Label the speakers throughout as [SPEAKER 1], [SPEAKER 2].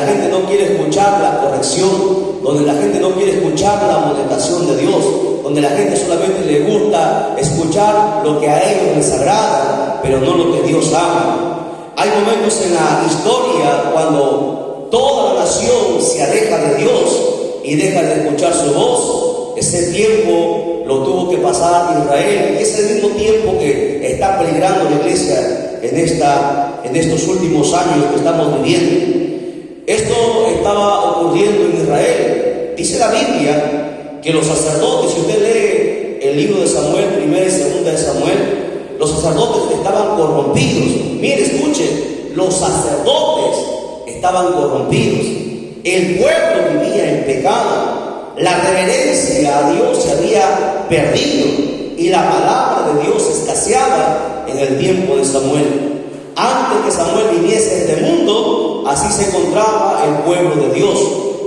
[SPEAKER 1] gente no quiere escuchar la corrección, donde la gente no quiere escuchar la amonestación de Dios, donde la gente solamente le gusta escuchar lo que a ellos les agrada, pero no lo que Dios ama. Hay momentos en la historia cuando toda la nación se aleja de Dios y deja de escuchar su voz. Ese tiempo lo tuvo que pasar Israel, y es el mismo tiempo que está peligrando la iglesia en estos últimos años que estamos viviendo. Esto estaba ocurriendo en Israel. Dice la Biblia que los sacerdotes, si usted lee el libro de Samuel, 1 y 2 de Samuel, los sacerdotes estaban corrompidos. Mire, escuche, los sacerdotes estaban corrompidos. El pueblo vivía en pecado. La reverencia a Dios se había perdido y la palabra de Dios escaseaba en el tiempo de Samuel. Antes que Samuel viniese a este mundo, así se encontraba el pueblo de Dios.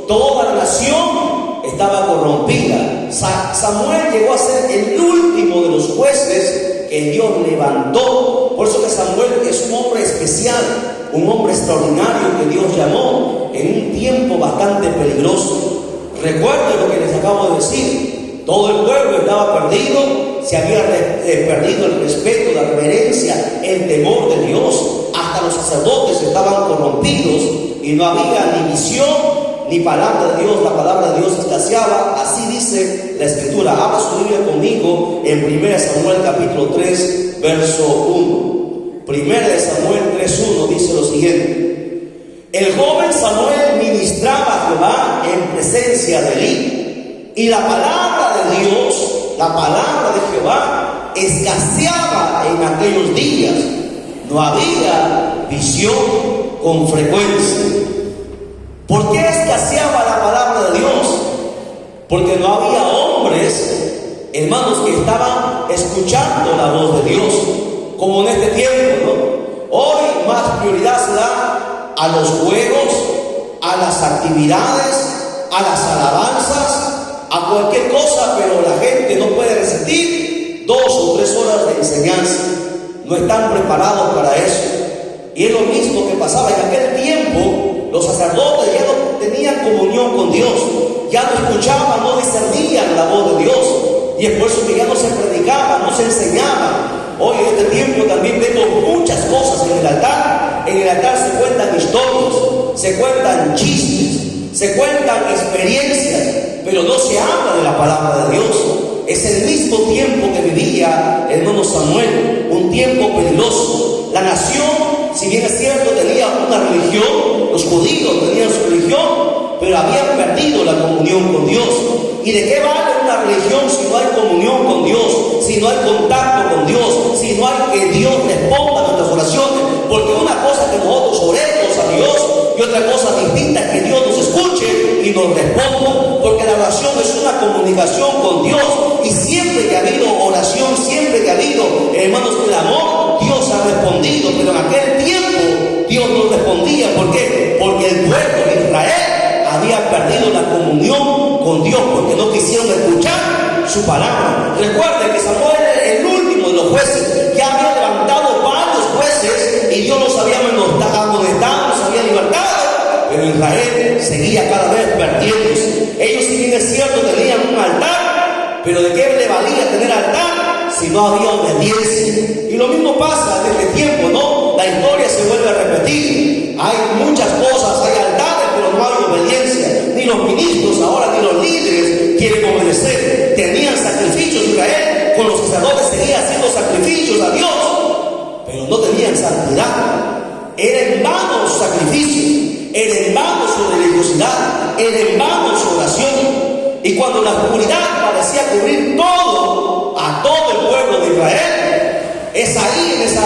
[SPEAKER 1] Toda la nación estaba corrompida. Samuel llegó a ser el último de los jueces que Dios levantó. Por eso que Samuel es un hombre especial, un hombre extraordinario que Dios llamó en un tiempo bastante peligroso. Recuerden lo que les acabo de decir. Todo el pueblo estaba perdido, se había perdido el respeto, la reverencia, el temor de Dios. Hasta los sacerdotes estaban corrompidos y no había ni visión ni palabra de Dios. La palabra de Dios escaseaba. Así dice la Escritura. Abra su Biblia conmigo en 1 Samuel capítulo 3, verso 1. 1 Samuel 3:1 dice lo siguiente: el joven Samuel ministraba a Jehová en presencia de Elí, y la palabra de Dios, la palabra de Jehová, escaseaba en aquellos días. No había visión con frecuencia. ¿Por qué escaseaba la palabra de Dios? Porque no había hombres, hermanos, que estaban escuchando la voz de Dios, como en este tiempo, ¿no? Hoy más prioridad se da a los juegos, a las actividades, a las alabanzas, a cualquier cosa, pero la gente no puede resistir 2 o 3 horas de enseñanza. No están preparados para eso. Y es lo mismo que pasaba en aquel tiempo. Los sacerdotes ya no tenían comunión con Dios, ya no escuchaban, no discernían la voz de Dios, y es por eso que ya no se predicaba, no se enseñaba. Hoy en este tiempo también vemos muchas cosas en el altar. En el altar se cuentan historias, se cuentan chistes, se cuentan experiencias, pero no se habla de la palabra de Dios. Es el mismo tiempo que vivía el hermano Samuel, un tiempo peligroso. La nación, si bien es cierto, tenía una religión, los judíos tenían su religión, pero habían perdido la comunión con Dios. ¿Y de qué vale una religión si no hay comunión con Dios, si no hay contacto con Dios, si no hay que Dios responda a nuestras oraciones? Porque una cosa es que nosotros oremos a Dios y otra cosa distinta es que Dios nos escuche y nos responda, porque la oración es una comunicación con Dios, y siempre que ha habido oración, siempre que ha habido, hermanos, clamor, Dios ha respondido. Pero en aquel tiempo Dios no respondía. ¿Por qué? Porque el pueblo de Israel había perdido la comunión con Dios, porque no quisieron escuchar su palabra. Recuerden que Samuel era el último de los jueces. Ya había levantado varios jueces y Dios los había amonestado, los había libertado, pero Israel seguía cada vez perdiéndose. Ellos, si bien es cierto, tenían un altar, pero ¿de qué le valía tener altar si no había obediencia? Y lo mismo pasa en este tiempo, ¿no? La historia se vuelve a repetir. Hay muchas cosas, hay altares, pero no hay obediencia. Ni los ministros ahora, ni los líderes quieren obedecer. Tenían sacrificios. Israel con los sacerdotes seguía haciendo sacrificios a Dios, pero no tenían santidad. Era en vano sus sacrificios, era en vano su religiosidad, era en vano su oración. Y cuando la oscuridad parecía cubrir todo, a todo el pueblo de Israel, es ahí, en ese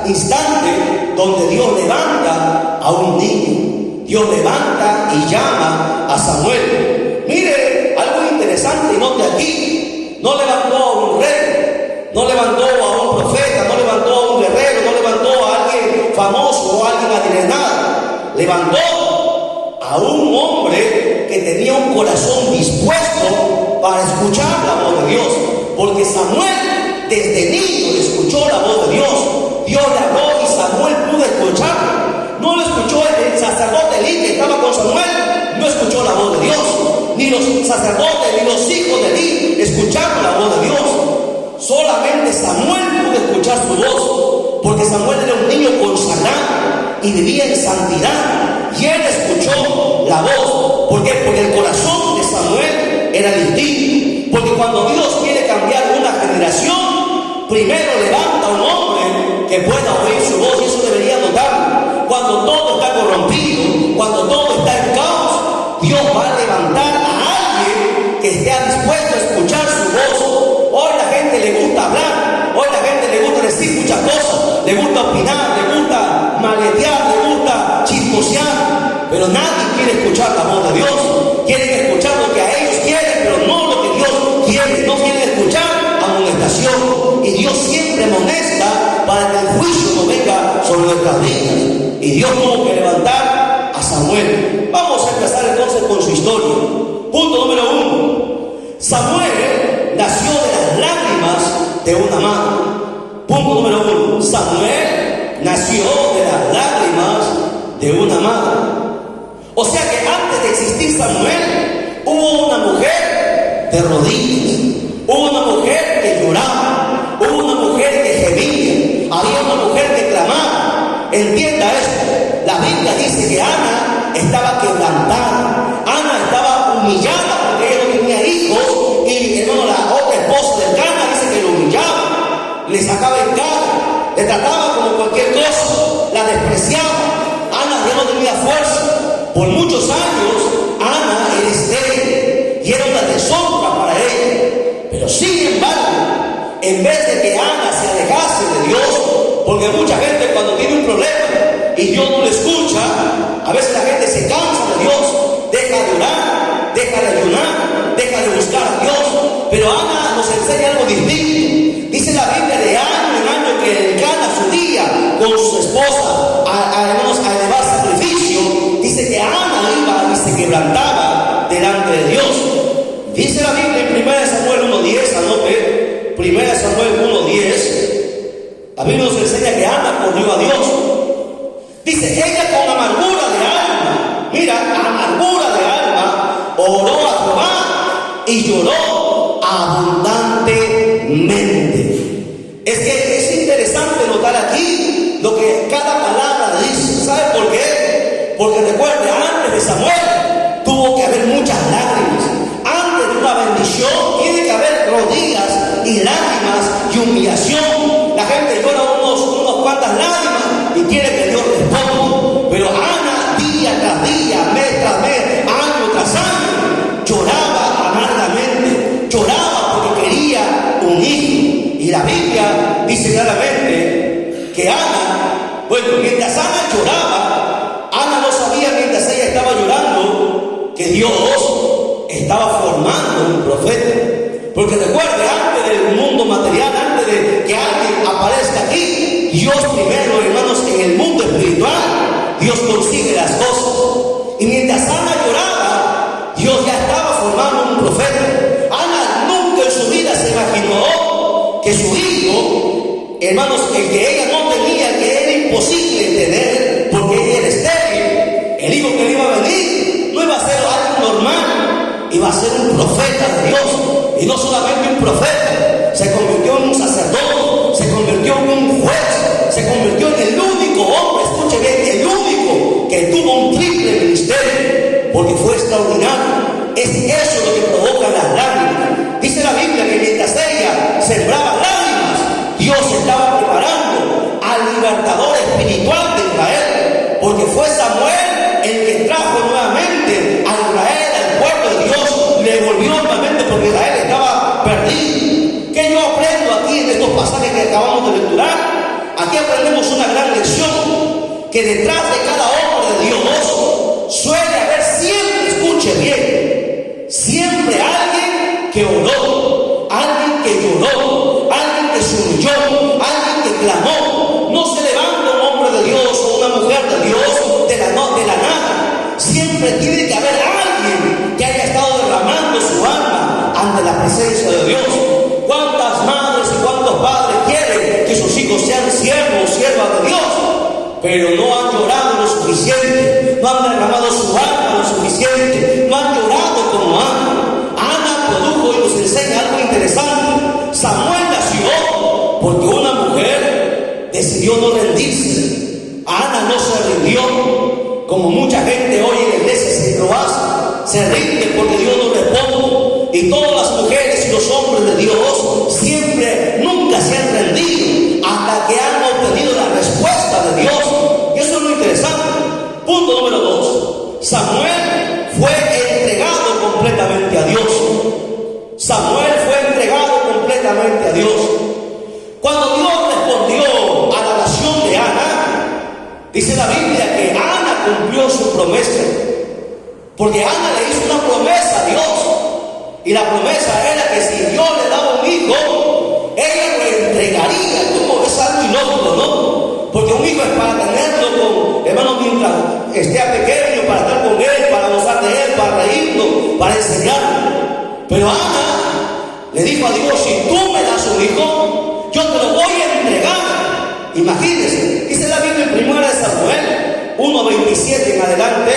[SPEAKER 1] instante, donde Dios levanta a un niño. Dios levanta y llama a Samuel. Mire, algo interesante, y note aquí: no levantó a un rey, no levantó a un profeta, no levantó a un guerrero, no levantó a alguien famoso o a alguien adinerado. Levantó a un hombre que tenía un corazón dispuesto para escuchar la voz de Dios, porque Samuel desde niño escuchó la voz de Dios. Dios le habló y Samuel pudo escuchar. No lo escuchó el sacerdote Elí que estaba con Samuel, no escuchó la voz de Dios. Ni los sacerdotes, ni los hijos de Elí escucharon la voz de Dios. Solamente Samuel pudo escuchar su voz, porque Samuel era un niño consagrado y vivía en santidad. Y él escuchó la voz. ¿Por qué? Porque el corazón de Samuel era distinto. Porque cuando Dios quiere cambiar una generación, primero levanta a un hombre que pueda oír su voz. Y eso debería notar. Cuando todo está corrompido, cuando todo está en caos, Dios va a levantar a alguien que esté dispuesto a escuchar su voz. Hoy la gente le gusta hablar, hoy la gente le gusta decir muchas cosas, le gusta opinar, le gusta maletear, le gusta chismosear, pero nadie quiere escuchar la voz de Dios. Quieren escuchar lo que a ellos quieren, pero no lo que Dios quiere. No quieren escuchar amonestación. Y Dios siempre amonesta para que el juicio no venga sobre nuestras vidas. Y Dios tuvo que levantar a Samuel. Vamos a empezar entonces con su historia. Punto número 1. Samuel nació de las lágrimas de una madre. Punto número 1. Samuel nació de las lágrimas de una madre. O sea que antes de existir Samuel, hubo una mujer de rodillas, hubo una mujer que lloraba, hubo una mujer que gemía, había una mujer que clamaba. Entienda esto, la Biblia dice que Ana estaba quebrantada, Ana estaba humillada porque ella no tenía hijos, y hermano, la otra esposa de Cana dice que lo humillaba, le sacaba el cara, le trataba como cualquier cosa, la despreciaba. Ana ya no tenía fuerza. Por muchos años Ana era estéril y era una deshonra para ella. Pero sin embargo, en vez de que Ana se alejase de Dios, porque mucha gente cuando tiene un problema y Dios no le escucha, a veces la gente se cansa de Dios, deja de orar, deja de ayunar, deja de buscar a Dios. Pero Ana nos enseña algo distinto. Dice la Biblia de año en año que el Cana subía con su esposa a elevar sacrificio. Dice que Ana iba y se quebrantaba delante de Dios. Dice la Biblia en 1 Samuel 1:10, anote, 1 Samuel 1:10, la Biblia nos enseña que Ana corrió a Dios. Dice, ella con amargura de alma, mira, amargura de alma, oró a Jehová y lloró abundantemente. Es que es interesante notar aquí lo que cada palabra dice. ¿Sabe por qué? Porque recuerde, antes de Samuel tuvo que haber muchas lágrimas. Antes de una bendición tiene que haber rodillas y lágrimas y humillación. La gente llora unos cuantas lágrimas y quiere que Dios responda. Pero Ana, día tras día, mes tras mes, año tras año, lloraba amargamente, lloraba porque quería un hijo. Y la Biblia dice claramente que Ana, bueno, mientras Ana lloraba, Ana no sabía mientras ella estaba llorando que Dios estaba formando un profeta. Porque recuerde, antes del mundo material, antes de que alguien aparezca aquí, Dios primero, hermanos, en el mundo espiritual, Dios consigue las cosas. Y mientras Ana lloraba, Dios ya estaba formando un profeta. Ana nunca en su vida se imaginó que su hijo, hermanos, el que ella no tenía, que era imposible tener, porque ella era estéril, el hijo que le iba a venir no iba a ser algo normal, iba a ser un profeta de Dios. Y no solamente un profeta, se convirtió en un sacerdote, se convirtió en un juez, se convirtió en el único hombre, escuche bien, el único que tuvo un triple ministerio, porque fue extraordinario. Es eso lo que provoca las lágrimas. Dice la Biblia que mientras ella sembraba lágrimas, Dios estaba preparando al libertador espiritual de Israel, porque fue Samuel el que trajo nuevamente a Israel al pueblo de Dios, le volvió nuevamente porque Israel estaba perdido. ¿Qué yo aprendo aquí en estos pasajes que acabamos de lecturar? Aquí aprendemos una gran lección, que detrás de cada hombre de Dios suele haber siempre, escuche bien, siempre alguien que oró, alguien que lloró, alguien que se humilló, alguien que clamó. No se levanta un hombre de Dios o una mujer de Dios de la nada. Siempre tiene que haber alguien que haya estado derramando su alma ante la presencia de Dios. ¿Cuántas madres y cuántos padres quieren que sus hijos sean siervos o siervas de Dios? pero no han llorado lo suficiente, no han derramado su alma lo suficiente, no han llorado como Ana. Ana produjo y nos enseña algo interesante. Samuel nació porque una mujer decidió no rendirse. Ana no se rindió, como mucha gente hoy en la iglesia se lo hace. Se rinde porque Dios no responde. Y todas las mujeres y los hombres de Dios siempre, nunca se han rendido hasta que han obtenido la respuesta de Dios. Y eso es lo interesante. Punto número 2. Samuel fue entregado completamente a Dios. Samuel fue entregado completamente a Dios. Cuando Dios respondió a la oración de Ana, dice la Biblia que Ana cumplió su promesa. Porque Ana le hizo una promesa a Dios. Y la promesa era que si Dios le daba un hijo, ella lo entregaría. Como es algo ilógico, ¿no? Porque un hijo es para tenerlo con, hermano, mientras esté pequeño, para estar con él, para gozar de él, para reírlo, para enseñarlo. Pero Ana le dijo a Dios: si tú me das un hijo, yo te lo voy a entregar. Imagínense, dice la Biblia en 1 Samuel 1:27 en adelante: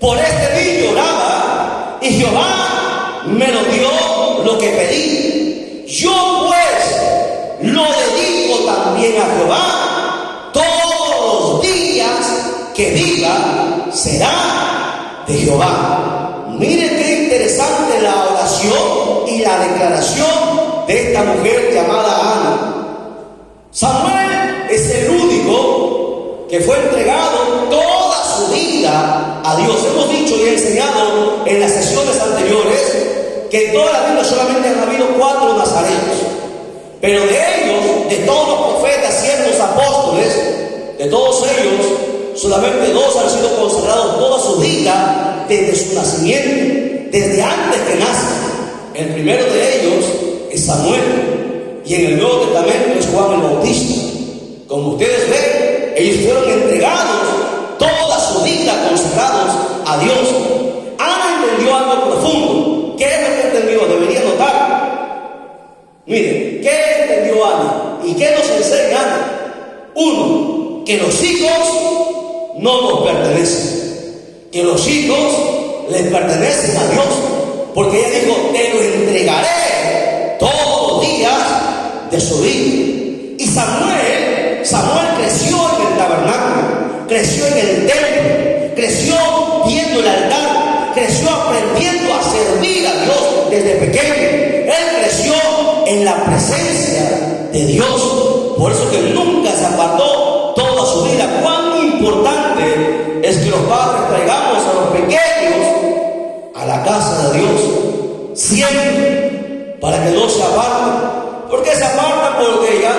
[SPEAKER 1] por este niño oraba, y Jehová me lo dio lo que pedí. Yo pues lo dedico también a Jehová. Todos los días que viva será de Jehová. Miren qué interesante la oración y la declaración de esta mujer llamada Ana. Samuel es el único que fue entregado toda su vida a Dios. Hemos dicho y enseñado en las sesiones anteriores que en toda la Biblia solamente han habido 4 nazarenos, pero de ellos, de todos los profetas, siervos, apóstoles, de todos ellos, solamente 2 han sido consagrados toda su vida desde su nacimiento, desde antes que nace. El primero de ellos es Samuel, y en el Nuevo Testamento es Juan el Bautista. Como ustedes ven, ellos fueron entregados toda su vida, consagrados a Dios. Ana entendió algo profundo. ¿Qué es lo que entendió? Debería notar. Miren, ¿qué entendió Ana? ¿Y qué nos enseña Ana? 1, que los hijos no nos pertenecen. Que los hijos les pertenecen a Dios. Porque ella dijo: te lo entregaré todos los días de su vida. Y Samuel creció en el tabernáculo, creció en el templo, creció viendo el altar, creció aprendiendo a servir a Dios desde pequeño. Él creció en la presencia de Dios. Por eso que nunca se apartó toda su vida. Cuán importante es que los padres traigamos a los pequeños a la casa de Dios siempre, para que no se aparten. ¿Por qué se apartan? Porque ya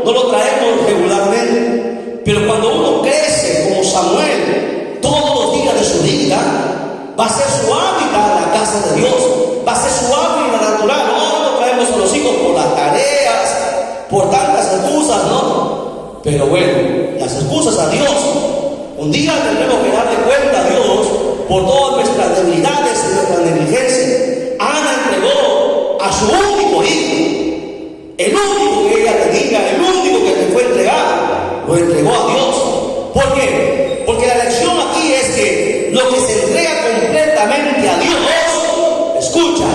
[SPEAKER 1] no lo traemos regularmente. Pero cuando uno crece como Samuel, todos los días de su vida, va a ser su hábitat la casa de Dios, va a ser su hábitat natural. No traemos a los hijos por las tareas, por tantas excusas, ¿no? Pero bueno, las excusas a Dios, un día tendremos que darle cuenta a Dios por todas nuestras debilidades y nuestra negligencia. Ana entregó a su único hijo, el único que ella tenía, el único que le fue entregado, lo entregó a Dios. ¿Por qué? Porque la lección aquí es que lo que se entrega completamente a Dios, escucha,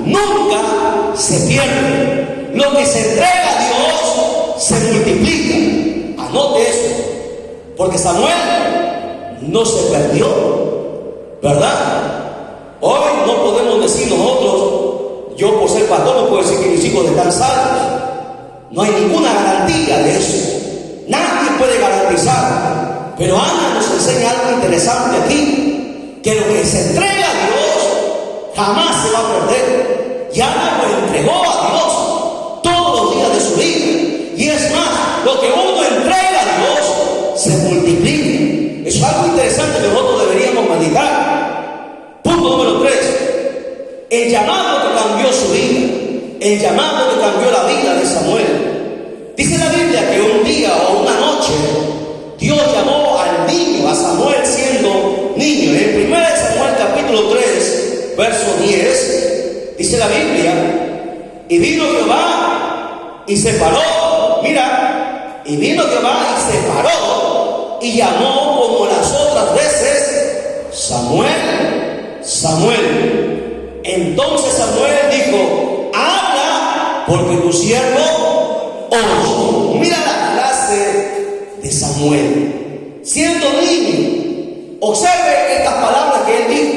[SPEAKER 1] nunca se pierde. Lo que se entrega a Dios se multiplica. Anote eso, porque Samuel no se perdió, ¿verdad? Hoy no podemos decir nosotros, yo por ser pastor no puedo decir que mis hijos están salvos. No hay ninguna garantía de eso. Nadie puede garantizar. Pero Ana nos enseña algo interesante aquí, que lo que se entrega a Dios jamás se va a perder. Y Ana lo entregó a Dios todos los días de su vida. Y es más, lo que uno entrega a Dios se multiplica. Es algo interesante que nosotros deberíamos meditar. Punto número 3. El llamado que cambió su vida, el llamado que cambió la vida de Samuel. Dice la Biblia que un día o una noche Dios llamó al niño, a Samuel siendo niño. En 1 Samuel capítulo 3, verso 10, dice la Biblia: y vino Jehová y se paró. Mira, y vino Jehová y se paró y llamó como las otras veces: Samuel, Samuel. Entonces Samuel dijo: habla, porque tu siervo oye. Mira la clase de Samuel, siendo niño. Observe estas palabras que él dijo.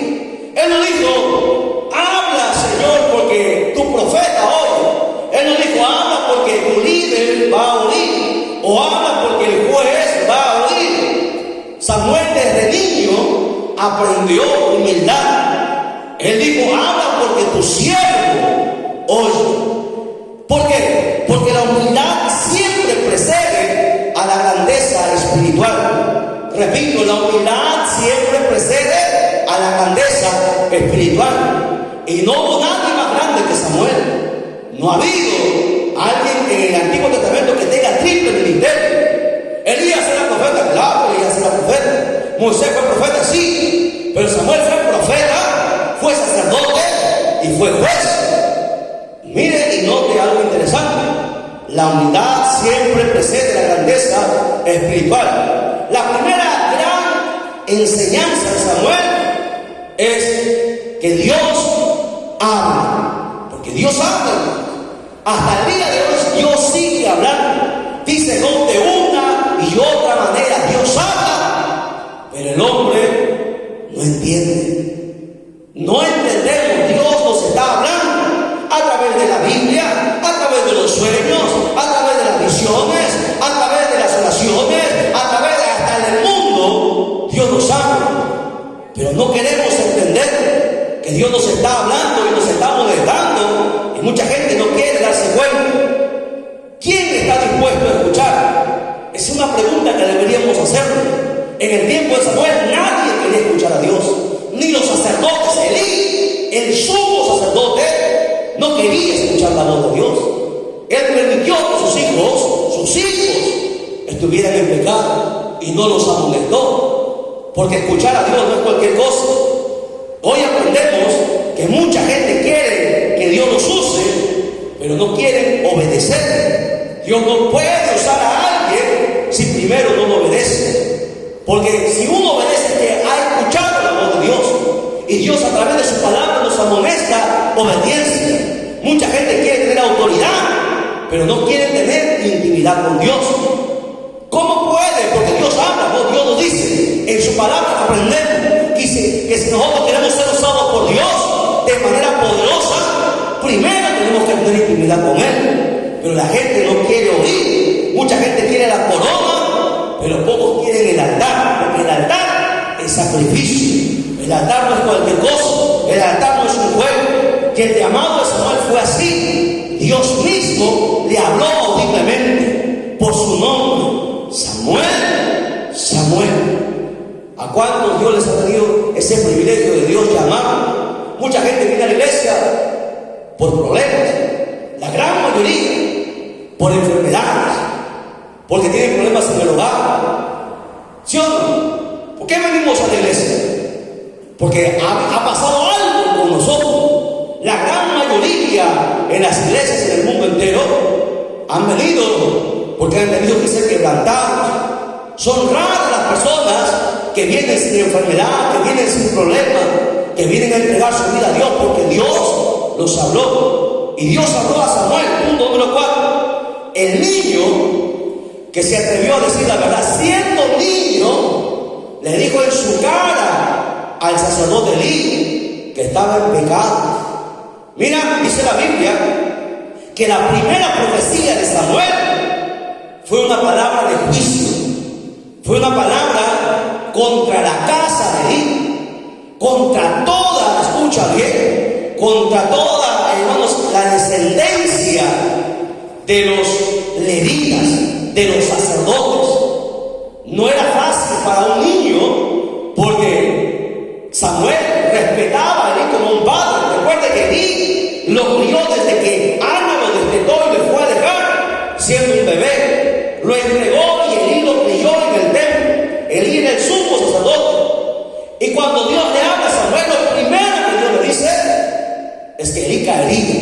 [SPEAKER 1] Él no dijo: habla, Señor, porque tu profeta oye. Él no dijo: habla porque tu líder va a oír, o habla porque el juez va a oír. Samuel desde niño aprendió humildad. Él dijo: habla porque tu siervo oye. ¿Por qué? Porque la humildad siempre precede a la grandeza espiritual. Repito, la humildad siempre precede a la grandeza espiritual. Y no hubo nadie más grande que Samuel. No ha habido alguien en el Antiguo Testamento que tenga triple ministerio. Elías era profeta, claro, Elías era profeta. Moisés fue profeta, sí, pero Samuel fue profeta, fue sacerdote y fue juez. Mire y note algo interesante: la humildad siempre precede la grandeza espiritual. La primera gran enseñanza de Samuel es que Dios habla, porque Dios habla. Hasta el día de hoy Dios sigue hablando. Dice: no, de una y otra manera Dios habla, pero el hombre no entiende. No entendemos. Dios nos está hablando a través de la Biblia, a través de los sueños, a través de las visiones, a través de las oraciones, a través de hasta el mundo. Dios nos habla, pero no queremos entender que Dios nos está hablando y nos está molestando, y mucha gente no quiere darse cuenta. ¿Quién está dispuesto a escuchar? Es una pregunta que deberíamos hacernos. En el tiempo de Samuel nadie quería escuchar a Dios, ni los sacerdotes. Elí, el sumo sacerdote, no quería escuchar la voz de Dios. Él permitió que sus hijos estuvieran en pecado y no los amonestó, porque escuchar a Dios no es cualquier cosa. Hoy aprendemos que mucha gente quiere que Dios los use, pero no quieren obedecer. Dios no puede usar a alguien si primero no lo obedece, porque si uno obedece que ha escuchado la voz de Dios, y Dios a través de su palabra nos amonesta obediencia. Mucha gente quiere tener autoridad, pero no quiere tener intimidad con Dios. ¿Cómo puede? Porque Dios habla, ¿no? Dios nos dice en su palabra, aprendemos que si nosotros queremos ser usados por Dios de manera poderosa, primero tenemos que tener intimidad con Él. Pero la gente no quiere oír. Mucha gente quiere la corona, pero pocos quieren el altar, porque el altar es sacrificio. El altar no es cualquier cosa, el altar no es un juego. Que el llamado de Samuel fue así. Dios mismo le habló audiblemente por su nombre: Samuel, Samuel. ¿A cuántos Dios les ha tenido ese privilegio de Dios llamar? Mucha gente viene a la iglesia por problemas, la gran mayoría por enfermedades, porque tienen problemas en el hogar. ¿Sí o no? ¿Por qué venimos a la iglesia? Porque ha pasado algo con nosotros. La gran mayoría en las iglesias en el mundo entero han venido porque han tenido que ser quebrantados. Son raras las personas que vienen sin enfermedad, que vienen sin problemas, que vienen a entregar su vida a Dios, porque Dios los habló. Y Dios habló a Samuel. Punto número 4. El niño que se atrevió a decir la verdad, siendo niño, le dijo en su cara al sacerdote Elí que estaba en pecado. Mira, dice la Biblia que la primera profecía de Samuel fue una palabra de juicio, fue una palabra contra la casa de Elí, contra toda, escucha bien, contra toda, hermanos, la descendencia de los levitas, de los sacerdotes. No era fácil para un niño, porque Samuel respetaba a Elí como un padre. Recuerde que Elí lo crió desde que Ana lo destetó y le fue a dejar siendo un bebé. Lo entregó y Elí lo crió en el templo. Elí era el sumo sacerdote. Y cuando Dios le habla a Samuel, lo primero que Dios le dice es que Elí caería.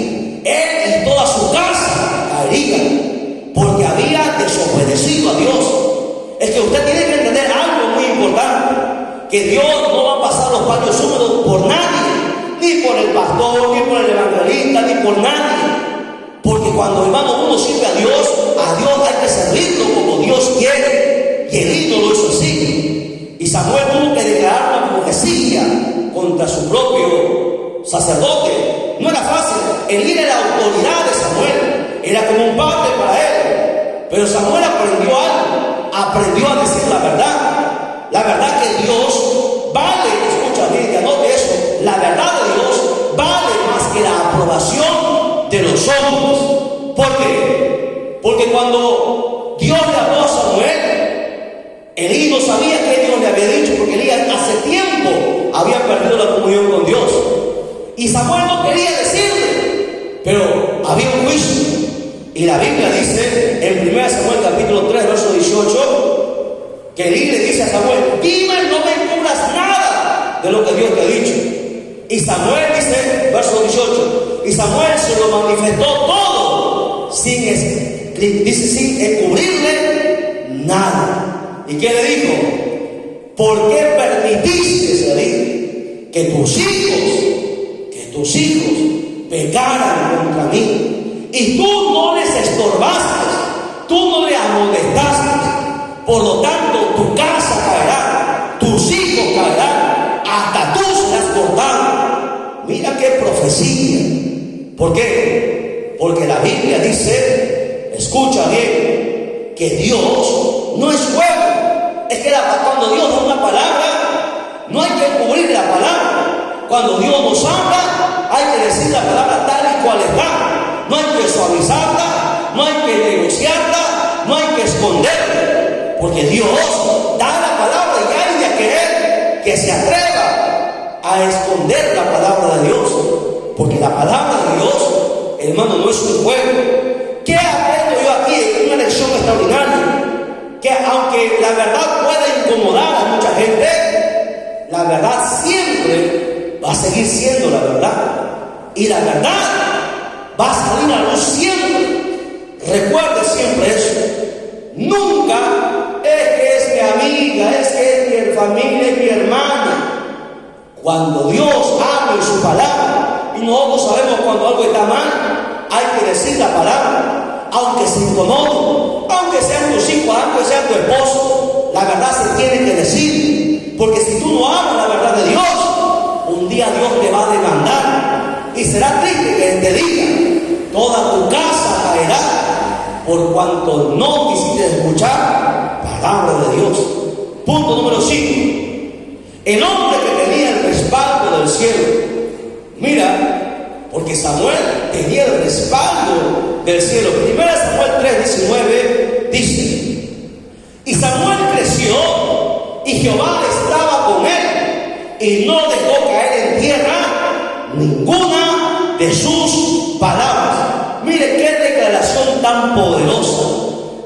[SPEAKER 1] Él y toda su casa caerían, porque había desobedecido a Dios. es que usted tiene que entender algo muy importante, que Dios no va a pasar los paños húmedos por nadie, ni por el pastor, ni por el evangelista, ni por nadie. Porque cuando, hermano, uno sirve a Dios hay que servirlo como Dios quiere. Y Elí no lo hizo así. Y Samuel tuvo que declarar una profecía contra su propio sacerdote. No era fácil. Elí era la autoridad de Samuel. Era como un padre para él. Pero Samuel aprendió algo. Aprendió a decir la verdad. La verdad que Dios vale, escucha bien, que anote eso. La verdad de Dios vale más que la aprobación de los hombres. ¿Por qué? Porque cuando Dios le habló a Samuel, Elí no sabía qué Dios le había dicho, porque Elí hace tiempo había perdido la comunión con Dios. Y Samuel no quería decirle, pero había un juicio. Y la Biblia dice en 1 Samuel capítulo 3, verso 18, que Elí le dice a Samuel: dime, no me encubras nada de lo que Dios te ha dicho. Y Samuel dice, verso 18, y Samuel se lo manifestó todo sin encubrirle nada. ¿Y qué le dijo? ¿Por qué permitiste, Elí, que tus hijos pecaran contra mí? Y tú no les estorbaste, tú no le amonestaste. Por lo tanto, tu casa caerá, tus hijos caerán, hasta tú serás cortado. Mira qué profecía. ¿Por qué? Porque la Biblia dice, escucha bien, que Dios no es juego. Es que cuando Dios da una palabra, no hay que cubrir la palabra. Cuando Dios nos habla, hay que decir la palabra tal y cual está. No hay que suavizarla, no hay que negociarla, no hay que esconderla. Porque Dios da la palabra y hay de aquel que se atreva a esconder la palabra de Dios. Porque la palabra de Dios, hermano, no es un juego. ¿Qué aprendo yo aquí? Una lección extraordinaria. Que aunque la verdad puede incomodar a mucha gente, la verdad siempre va a seguir siendo la verdad. Y la verdad va a salir a luz siempre. Recuerde siempre eso. Nunca es que es mi amiga, es que es mi familia, es mi hermana. Cuando Dios habla en su palabra, y nosotros sabemos cuando algo está mal, hay que decir la palabra, aunque se incomode, aunque sean tus hijos, aunque sea tu esposo, la verdad se tiene que decir. Porque si tú no hablas la verdad de Dios, un día Dios te va a demandar. Y será triste que te diga: toda tu casa caerá, por cuanto no quisiste escuchar palabra de Dios. Punto número 5. El hombre que tenía el respaldo del cielo. Mira, porque Samuel tenía el respaldo del cielo. 1 Samuel 3:19 dice: y Samuel creció, y Jehová estaba con él, y no dejó caer en tierra ninguna de sus palabras. Mire qué declaración tan poderosa.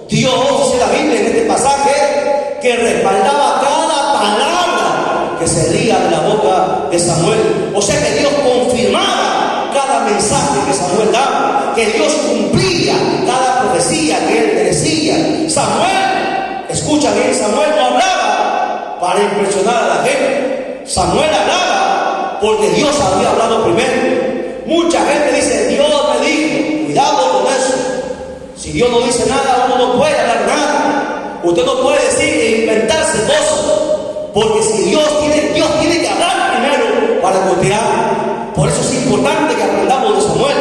[SPEAKER 1] Dios, dice la Biblia en este pasaje, que respaldaba cada palabra que salía de la boca de Samuel. O sea que Dios confirmaba cada mensaje que Samuel daba, que Dios cumplía cada profecía que él le decía. Samuel, escucha bien, Samuel no hablaba para impresionar a la gente. Samuel hablaba porque Dios había hablado primero. Mucha gente dice: Dios me dijo. Cuidado con eso. Si Dios no dice nada, uno no puede hablar nada. Usted no puede decir e inventarse cosas, porque si Dios tiene que hablar primero para copiar. Por eso es importante que aprendamos de Samuel.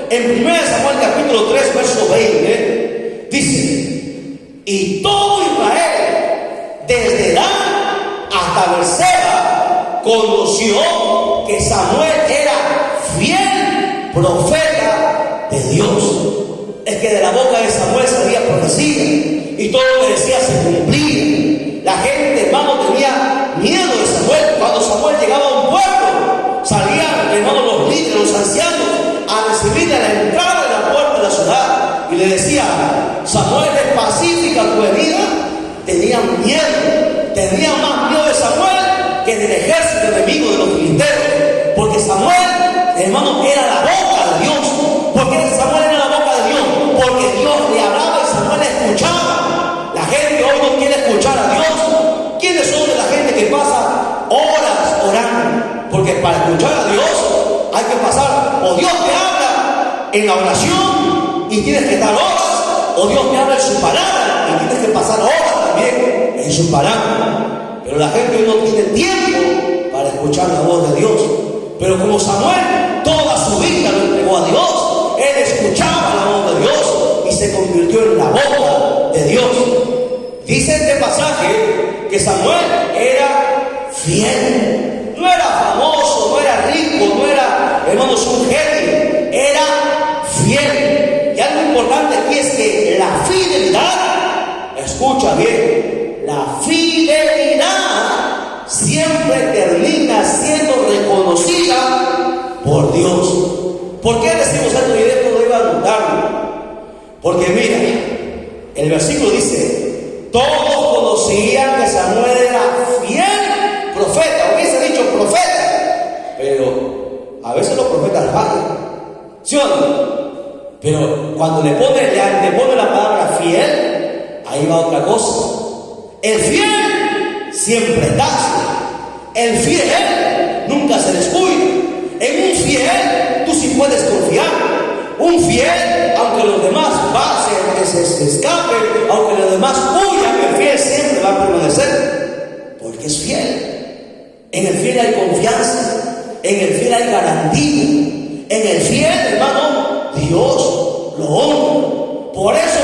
[SPEAKER 1] En 1 Samuel capítulo 3, verso 20, dice: y todo Israel, desde Dan hasta Berseba, conoció que Samuel era fiel profeta de Dios. Es que de la boca de Samuel salía profecía, y todo lo que decía se cumplía. La gente, hermano, tenía miedo de Samuel. Cuando Samuel llegaba a un pueblo, salían, hermano, los líderes, los ancianos, a recibirle a la entrada de la puerta de la ciudad, y le decían: Samuel, ¿es pacífica tu venida? Tenían miedo, tenían más miedo de Samuel que del ejército enemigo de los filisteos. Porque Samuel, hermano, era la boca de Dios. ¿Por qué Samuel era la boca de Dios? Porque Dios le hablaba y Samuel escuchaba. La gente hoy no quiere escuchar Porque para escuchar a Dios hay que pasar, o Dios te habla en la oración y tienes que estar horas, o Dios te habla en su palabra y tienes que pasar horas también en su palabra. Pero la gente hoy no tiene tiempo para escuchar la voz de Dios. Pero como Samuel toda su vida lo entregó a Dios, él escuchaba la voz de Dios y se convirtió en la boca de Dios. Dice este pasaje que Samuel era fiel. No era famoso, no era rico, no era, hermanos, un genio. Era fiel. Y algo importante aquí es que la fidelidad, escucha bien, la fidelidad siempre termina siendo reconocida por Dios. ¿Por qué decimos esto? Y esto lo iba a notarlo. Porque mira, el versículo dice: todos conocían que Samuel era fiel profeta. Hubiese dicho profeta, pero a veces los profetas fallan, ¿sí o no? Pero cuando le pone la palabra fiel, ahí va otra cosa. El fiel siempre está. El fiel nunca se descuida. En un fiel tú sí puedes confiar. Un fiel, aunque los demás pasen, se escapen, aunque los demás huyan, el fiel siempre va a permanecer, porque es fiel. En el fiel hay confianza, en el fiel hay garantía, en el fiel, hermano, Dios lo honra. Por eso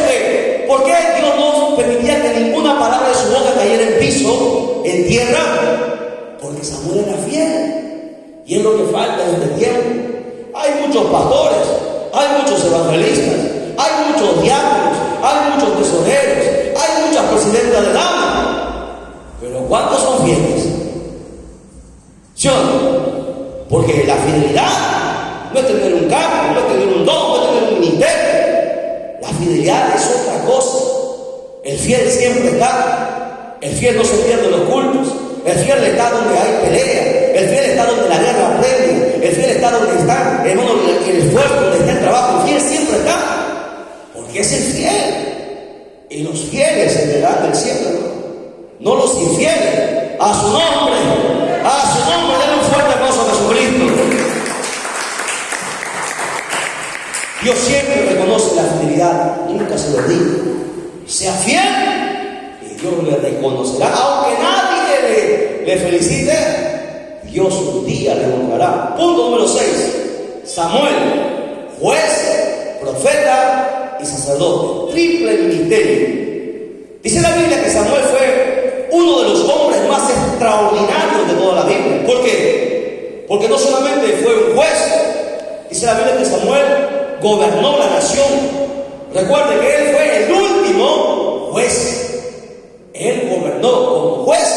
[SPEAKER 1] ¿por qué Dios no permitía que ninguna palabra de su boca cayera en piso, en tierra? Porque Samuel era fiel. Y es lo que falta en este tiempo. Hay muchos pastores, hay muchos evangelistas, hay muchos diáconos, hay muchos tesoreros, hay muchas presidentas de dama. Pero ¿cuántos son fieles? ¿Sí o no? Porque la fidelidad no es tener un cargo, no es tener un don, no es tener un ministerio. La fidelidad es otra cosa. El fiel siempre está. El fiel no se pierde los cultos. El fiel está donde hay pelea. El fiel está donde la guerra premia. El fiel está donde está, hermano, el esfuerzo, donde está el trabajo. El fiel siempre está. Porque es el fiel. Y los fieles se verán del cielo, hermano. No los infieles. A su nombre. A su nombre. Denle un fuerte aplauso a Jesucristo. Dios siempre reconoce la fidelidad. Nunca se lo diga. Sea fiel y Dios le reconocerá. Aunque nadie le felicite, Dios un día le honrará. Punto número 6. Samuel, juez, profeta y sacerdote. Triple ministerio. Dice la Biblia que Samuel fue uno de los hombres más extraordinarios de toda la Biblia. ¿Por qué? Porque no solamente fue un juez. Dice la Biblia que Samuel gobernó la nación. Recuerde que él fue el último juez. Él gobernó como juez.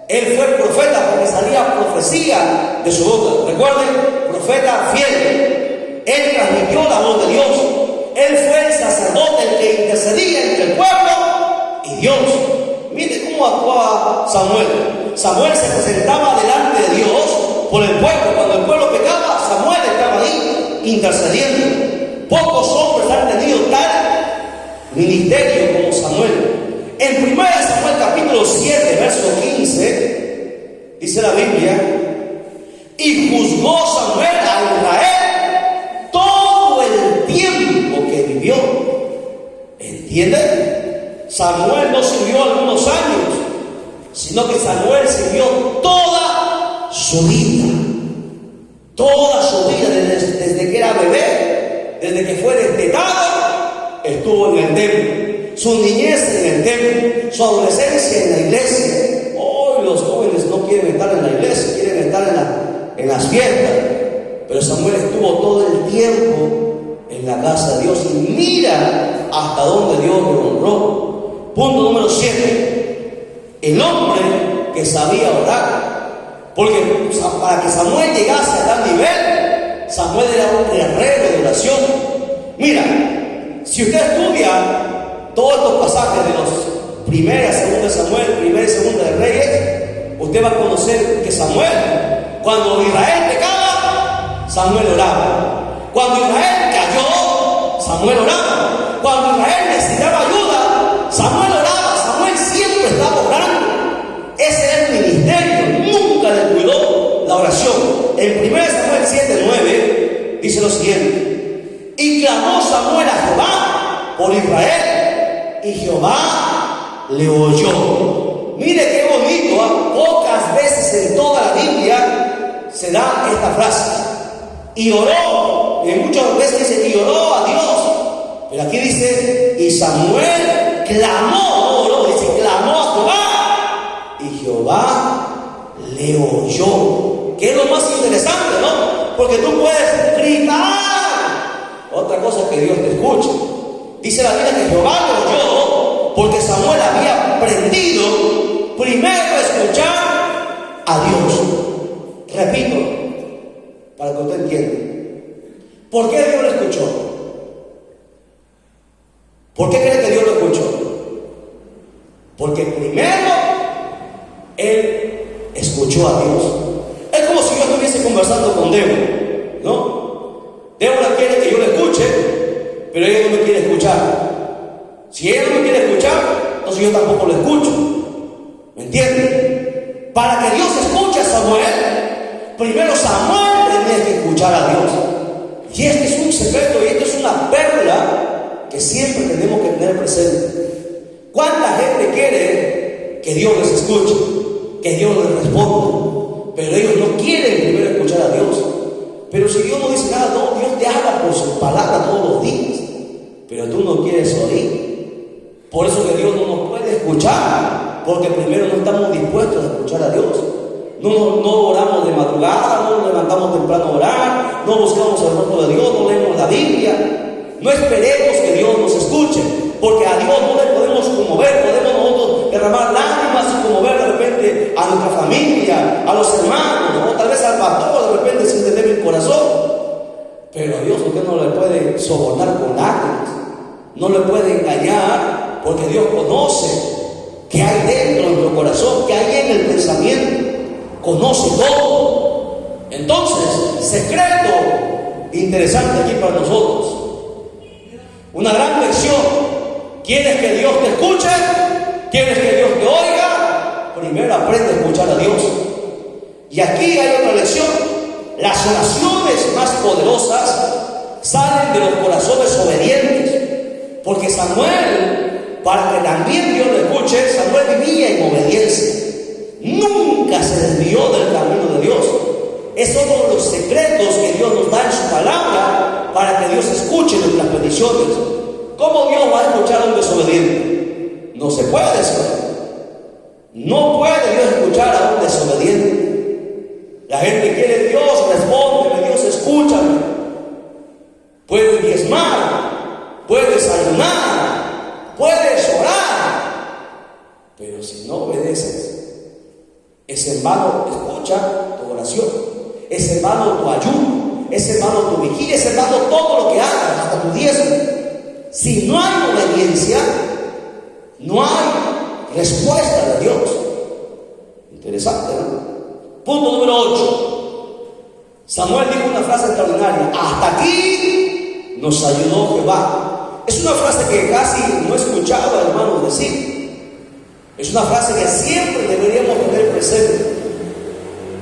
[SPEAKER 1] Él fue profeta porque salía profecía de su boca. Recuerden, profeta fiel. Él transmitió la voz de Dios. Él fue el sacerdote, el que intercedía entre el pueblo y Dios. Mire cómo actuaba Samuel. Samuel se presentaba delante de Dios por el pueblo. Cuando el pueblo pecaba, Samuel estaba ahí intercediendo. Pocos hombres han tenido tal ministerio como Samuel. En 1 Samuel capítulo 7, verso 15, dice la Biblia: y juzgó Samuel a Israel todo el tiempo que vivió. ¿Entienden? Samuel no sirvió algunos años, sino que Samuel sirvió toda su vida. Toda su vida, desde que era bebé, desde que fue destetado, estuvo en el templo. Su niñez en el templo, su adolescencia en la iglesia. Hoy los jóvenes no quieren estar en la iglesia, quieren estar en las fiestas. Pero Samuel estuvo todo el tiempo en la casa de Dios y mira hasta dónde Dios le honró. Punto número 7. El hombre que sabía orar. Porque para que Samuel llegase a tal nivel, Samuel era un guerrero de oración. Mira, si usted estudia todos estos pasajes de los 1 y 2 Samuel, 1 y 2 de Reyes, usted va a conocer que Samuel, cuando Israel pecaba, Samuel oraba. Cuando Israel cayó, Samuel oraba. Cuando Israel necesitaba ayuda, Samuel oraba. Samuel siempre estaba orando. Ese era el ministerio, nunca descuidó la oración. En 1 Samuel 7:9 dice lo siguiente: y clamó Samuel a Jehová por Israel, y Jehová le oyó. Mire qué bonito, ¿eh? Pocas veces en toda la Biblia se da esta frase. Y oró, y muchas veces dice, y oró a Dios. Pero aquí dice, y Samuel clamó, no oró, dice, clamó a Jehová, y Jehová le oyó. Que es lo más interesante, ¿no? Porque tú puedes gritar. Otra cosa es que Dios te escuche. Dice la Biblia que Jehová le oyó, porque Samuel había aprendido primero a escuchar a Dios. Repito, para que usted entienda. ¿Por qué Dios lo escuchó? ¿Por qué cree que Dios lo escuchó? Porque primero él escuchó a Dios. Es como si yo estuviese conversando con Débora, ¿no? Débora quiere que yo le escuche, pero ella no me quiere escuchar. Si ella no me quiere escuchar, entonces yo tampoco lo escucho. ¿Me entienden? Para que Dios escuche a Samuel, primero Samuel tenía que escuchar a Dios. Y este es un secreto, y esto es una perla que siempre tenemos que tener presente. ¿Cuánta gente quiere que Dios les escuche, que Dios les responda? Pero ellos no quieren primero escuchar a Dios. Pero si Dios no dice nada, no, Dios te habla por su palabra todos los días, pero tú no quieres oír. Por eso que Dios no nos puede escuchar, porque primero no estamos dispuestos a escuchar a Dios. No oramos de madrugada, no nos levantamos temprano a orar, no buscamos el rostro de Dios, no leemos la Biblia. No esperemos que Dios nos escuche, porque a Dios no le podemos conmover, podemos nosotros derramar lágrimas y conmover de repente a nuestra familia, a los hermanos, o tal vez al pastor de repente sin tener el corazón. Pero a Dios usted no le puede sobornar con lágrimas, no le puede engañar, porque Dios conoce qué hay dentro de nuestro corazón, qué hay en el pensamiento, conoce todo. Entonces, secreto interesante aquí para nosotros. Una gran lección. ¿Quieres que Dios te escuche? ¿Quieres que Dios te oiga? Primero aprende a escuchar a Dios. Y aquí hay otra lección. Las oraciones más poderosas salen de los corazones obedientes. Porque Samuel, para que también Dios lo escuche, Samuel vivía en obediencia. Nunca se desvió del camino de Dios. Es uno de los secretos que Dios nos da en su palabra para que Dios escuche nuestras peticiones. ¿Cómo Dios va a escuchar a un desobediente? No se puede saber. No puede Dios escuchar a un desobediente. La gente quiere Dios, respóndeme, Dios, escúchame. Puedes diezmar, puedes ayunar, puedes orar, pero si no obedeces, es en vano. Escucha tu oración, es en vano tu ayuno, es en vano tu vigilia, es en vano todo lo que hagas, hasta tu diezmo. Si no hay obediencia, no hay respuesta de Dios. Interesante, ¿no? Punto número 8. Samuel dijo una frase extraordinaria: hasta aquí nos ayudó Jehová. Es una frase que casi no he escuchado a hermanos decir. Es una frase que siempre deberíamos tener presente.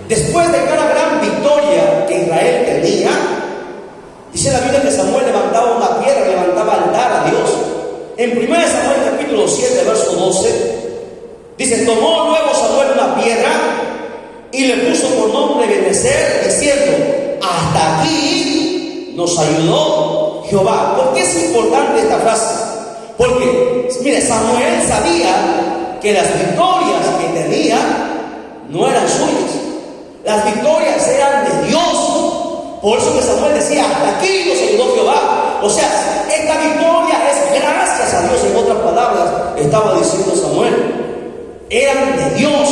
[SPEAKER 1] Después de cada gran victoria que Israel tenía, dice la Biblia que Samuel levantaba una piedra, levantaba altar a Dios. En 1 Samuel capítulo 7, verso 12, dice: tomó luego Samuel una piedra y le puso por nombre Benezer, diciendo: hasta aquí nos ayudó Jehová. ¿Por qué es importante esta frase? Porque, mire, Samuel sabía que las victorias que tenía no eran suyas. Las victorias eran de Dios. Por eso que Samuel decía: hasta aquí nos ayudó Jehová. O sea, esta victoria es gracias a Dios. En otras palabras, estaba diciendo Samuel, eran de Dios.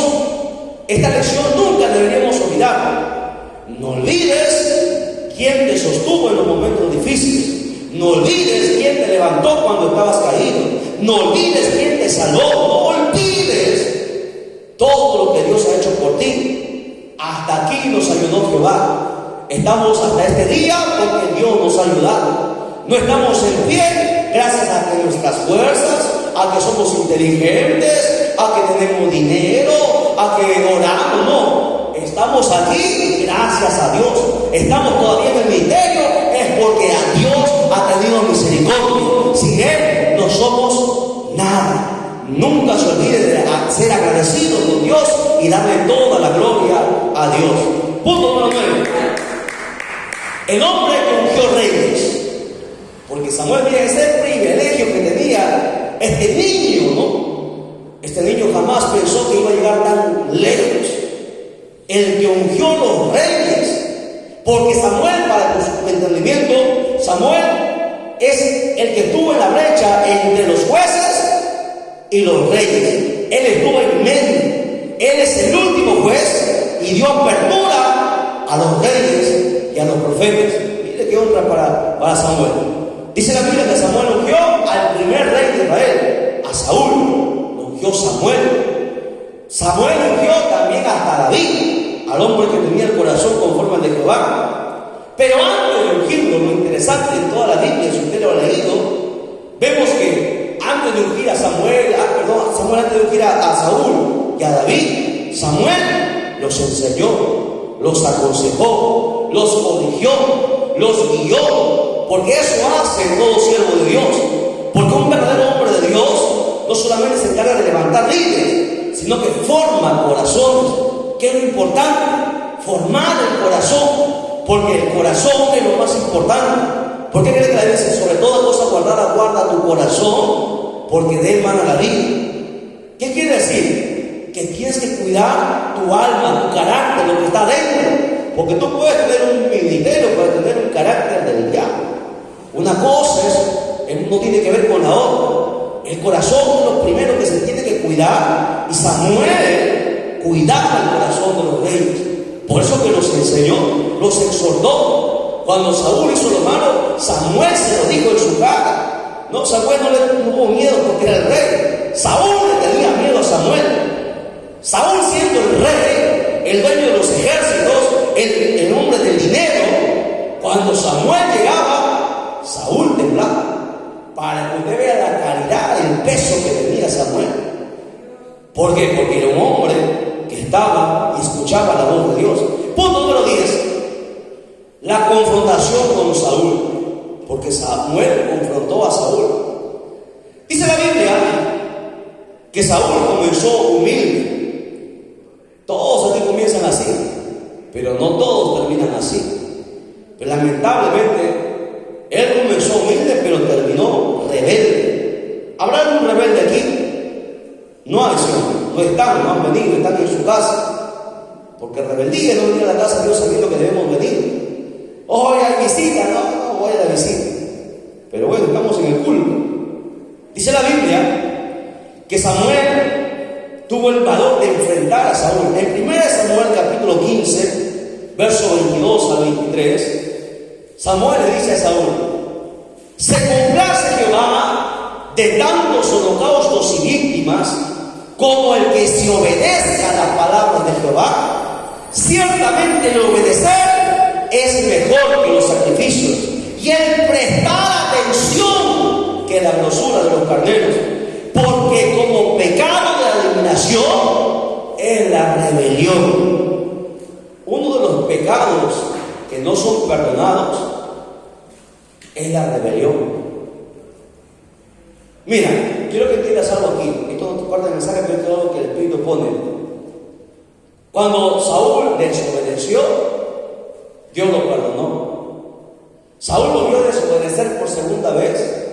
[SPEAKER 1] Esta lección nunca deberíamos olvidar. No olvides quién te sostuvo en los momentos difíciles. No olvides quién te levantó cuando estabas caído. No olvides quién te salvó. No olvides todo lo que Dios ha hecho por ti. Hasta aquí nos ayudó Jehová. Estamos hasta este día porque Dios nos ha ayudado. No estamos en pie gracias a que nuestras fuerzas, a que somos inteligentes, a que tenemos dinero, a que oramos. No, estamos aquí gracias gracias a Dios, estamos todavía en el ministerio, es porque a Dios ha tenido misericordia. Sin Él no somos nada. Nunca se olvide de ser agradecido con Dios y darle toda la gloria a Dios. Punto número 9. El hombre que ungió reyes. Porque Samuel, mira ese privilegio que tenía este niño, ¿no? Este niño jamás pensó que iba a llegar tan lejos. El que ungió los reyes. Porque Samuel, para su entendimiento, Samuel es el que estuvo en la brecha entre los jueces y los reyes. Él estuvo en medio. Él es el último juez y dio apertura a los reyes y a los profetas. Mire qué honra para Samuel. Dice la Biblia que Samuel ungió al primer rey de Israel, a Saúl. Lo ungió Samuel. Samuel ungió también hasta David, al hombre que tenía el corazón conforme al de Jehová. Pero antes de ungirlo, lo interesante en toda la Biblia, si usted lo ha leído, vemos que antes de ungir a Samuel antes de ungir a Saúl y a David, Samuel los enseñó, los aconsejó, los corrigió, los guió, porque eso hace todo siervo de Dios. Porque un verdadero hombre de Dios no solamente se encarga de levantar líderes, sino que forma corazones. ¿Qué es lo importante? Formar el corazón, porque el corazón es lo más importante. ¿Por qué cree que la Biblia dice, sobre toda cosa guardada, guarda tu corazón, porque de él mana la vida? ¿Qué quiere decir? Que tienes que cuidar tu alma, tu carácter, lo que está dentro. Porque tú puedes tener un ministerio, puedes tener un carácter del diablo. Una cosa no tiene que ver con la otra. El corazón es lo primero que se tiene que cuidar. Y Samuel cuidaba el corazón de los reyes. Por eso que los enseñó, los exhortó. Cuando Saúl hizo lo malo, Samuel se lo dijo en su cara. No, Samuel no hubo miedo porque era el rey. Saúl le tenía miedo a Samuel. Saúl, siendo el rey, el dueño de los ejércitos, el hombre del dinero, cuando Samuel llegaba, Saúl temblaba. Para que usted vea la calidad, el peso que tenía Samuel. ¿Por qué? Porque era un hombre que estaba y escuchaba la voz de Dios. Punto número 10. La confrontación con Saúl. Porque Samuel confrontó a Saúl. Dice la Biblia que Saúl comenzó humilde. Todos aquí comienzan así, pero no todos terminan así. Pero lamentablemente, él comenzó humilde, pero terminó rebelde. ¿Habrá algún rebelde aquí? No hay, no están, no han venido, están en su casa. Porque rebeldía es no venir a la casa de Dios sabiendo que debemos venir. Hoy hay visita, no voy a la visita. Pero bueno, estamos en el culto. Dice la Biblia que Samuel tuvo el valor de enfrentar a Saúl. En 1 Samuel capítulo 15, verso 22 al 23, Samuel le dice a Saúl: se complace Jehová de tantos holocaustos y víctimas como el que se obedezca a las palabras de Jehová. Ciertamente el obedecer es mejor que los sacrificios, y el prestar atención que la grosura de los carneros, porque como pecado de eliminación es la rebelión. Uno de los pecados que no son perdonados es la rebelión. Mira, quiero que entiendas algo aquí. Esto no te parte del mensaje, pero esto es algo que el Espíritu pone. Cuando Saúl desobedeció, Dios lo perdonó. Saúl volvió a desobedecer por segunda vez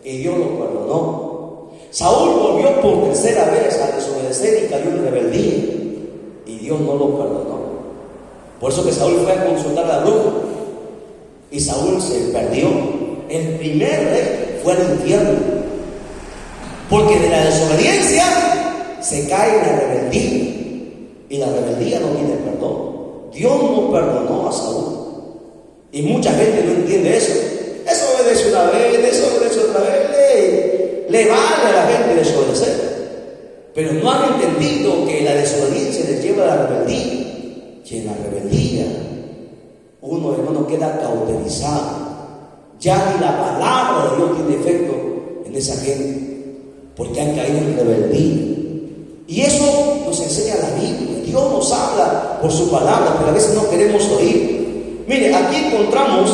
[SPEAKER 1] y Dios lo perdonó. Saúl volvió por tercera vez a desobedecer y cayó en rebeldía y Dios no lo perdonó. Por eso que Saúl fue a consultar a la bruja y Saúl se perdió. El primer rey fue al infierno, porque de la desobediencia se cae en la rebeldía, y la rebeldía no tiene perdón. Dios no perdonó a Saúl, y mucha gente no entiende eso. Eso obedece una vez, eso obedece otra vez, le vale a la gente desobedecer, pero no han entendido que la desobediencia les lleva a la rebeldía, y en la rebeldía uno, hermano, queda cauterizado. Ya ni la palabra de Dios tiene efecto en esa gente, porque han caído en rebeldía. Y eso nos enseña la Biblia. Dios nos habla por su palabra, pero a veces no queremos oír. Mire, aquí encontramos